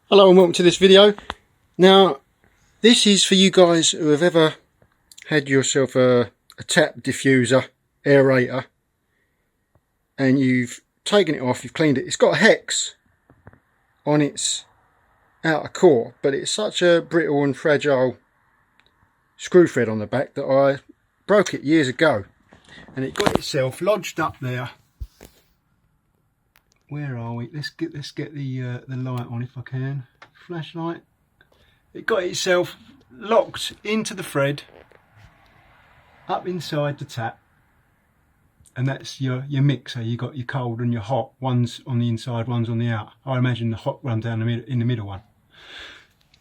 Hello and welcome to this video. Now this is for you guys who have ever had yourself a tap diffuser aerator and you've taken it off, you've cleaned it. It's got a hex on its outer core, but it's such a brittle and fragile screw thread on the back that I broke it years ago, and it got itself lodged up there. Where are we? Let's get the light on if I can. Flashlight. It got itself locked into the thread up inside the tap, and that's your mixer. You got your cold and your hot. One's on the inside, one's on the outer. I imagine the hot run down in the middle one.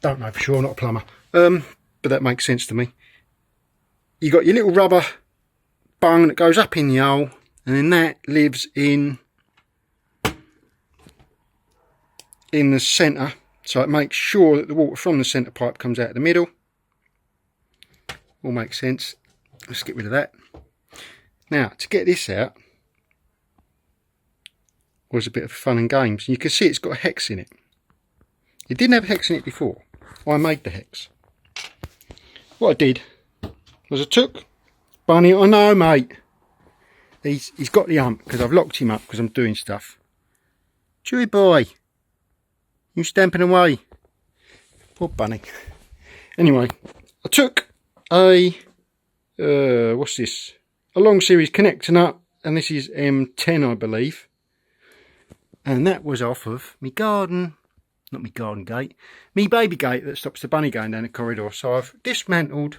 Don't know for sure, not a plumber. But that makes sense to me. You got your little rubber bung that goes up in the hole, and then that lives in the centre, so it makes sure that the water from the centre pipe comes out of the middle. All makes sense. Let's get rid of that. Now, to get this out was a bit of fun and games. You can see it's got a hex in it. It didn't have a hex in it before. I made the hex. What I did was I took Bunny. I know, mate. He's got the hump because I've locked him up because I'm doing stuff. Chewy boy. You stamping away. Poor Bunny. Anyway, I took a what's this? A long series connector nut, and this is M10, I believe. And that was off of me garden, not me garden gate, me baby gate that stops the bunny going down the corridor. So I've dismantled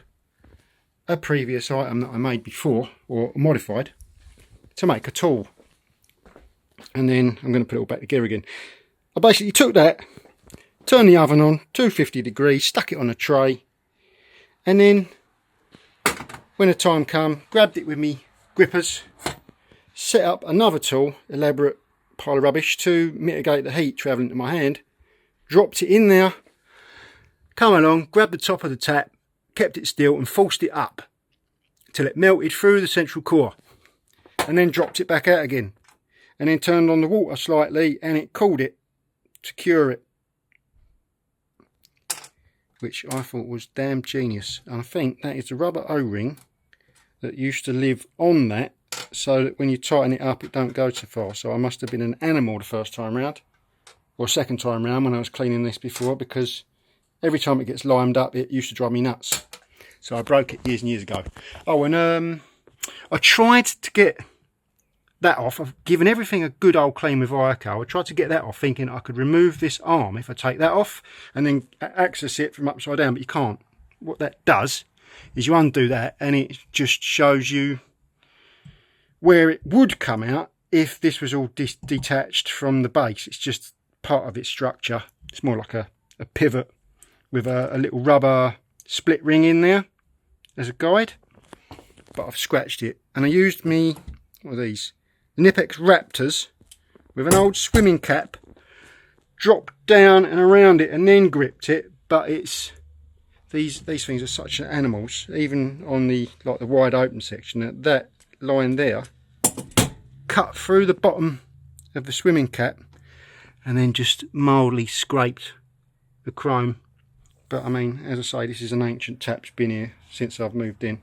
a previous item that I made before, or modified, to make a tool. And then I'm going to put it all back together again. I basically took that, turned the oven on 250 degrees, stuck it on a tray, and then when the time come, grabbed it with me grippers, set up another tool, elaborate pile of rubbish to mitigate the heat travelling to my hand, dropped it in there, come along, grabbed the top of the tap, kept it still and forced it up till it melted through the central core, and then dropped it back out again, and then turned on the water slightly and it cooled it to cure it, which I thought was damn genius. And I think that is the rubber O-ring that used to live on that, so that when you tighten it up it don't go too far. So I must have been an animal the first time round, or second time round when I was cleaning this before, because every time it gets limed up it used to drive me nuts. So I broke it years and years ago. Oh, and I tried to get that off. I've given everything a good old clean with Ico. I tried to get that off thinking I could remove this arm if I take that off and then access it from upside down, but you can't. What that does is you undo that and it just shows you where it would come out if this was all detached from the base. It's just part of its structure. It's more like a pivot with a little rubber split ring in there as a guide, but I've scratched it, and I used me, what are these, Nipex Raptors with an old swimming cap, dropped down and around it and then gripped it. But it's these things are such animals, even on the wide open section, that line there cut through the bottom of the swimming cap and then just mildly scraped the chrome. But I mean, as I say, this is an ancient tap, it's been here since I've moved in.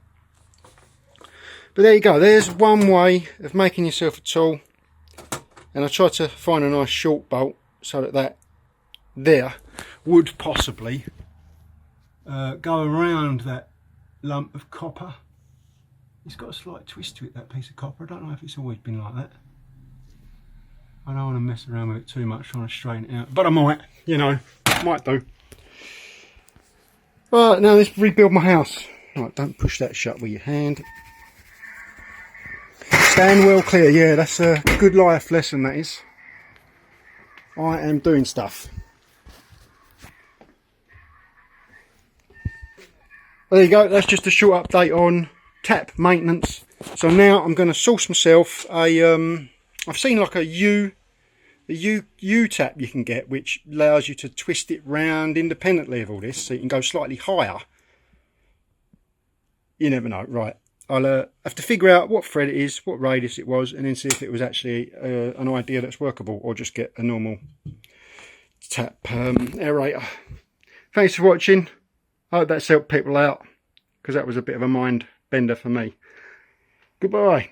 But there you go, there's one way of making yourself a tool, and I tried to find a nice short bolt so that there would possibly go around that lump of copper. It's got a slight twist to it, that piece of copper. I don't know if it's always been like that. I don't want to mess around with it too much trying to straighten it out, but I might, you know, might do. Right, now let's rebuild my house. Right, don't push that shut with your hand. Stand well clear, yeah, that's a good life lesson, that is. I am doing stuff. There you go, that's just a short update on tap maintenance. So now I'm going to source myself a, I've seen like a U tap you can get, which allows you to twist it round independently of all this, so you can go slightly higher. You never know, right. I'll have to figure out what thread it is, what radius it was, and then see if it was actually an idea that's workable, or just get a normal tap aerator. Thanks for watching. I hope that's helped people out, because that was a bit of a mind bender for me. Goodbye.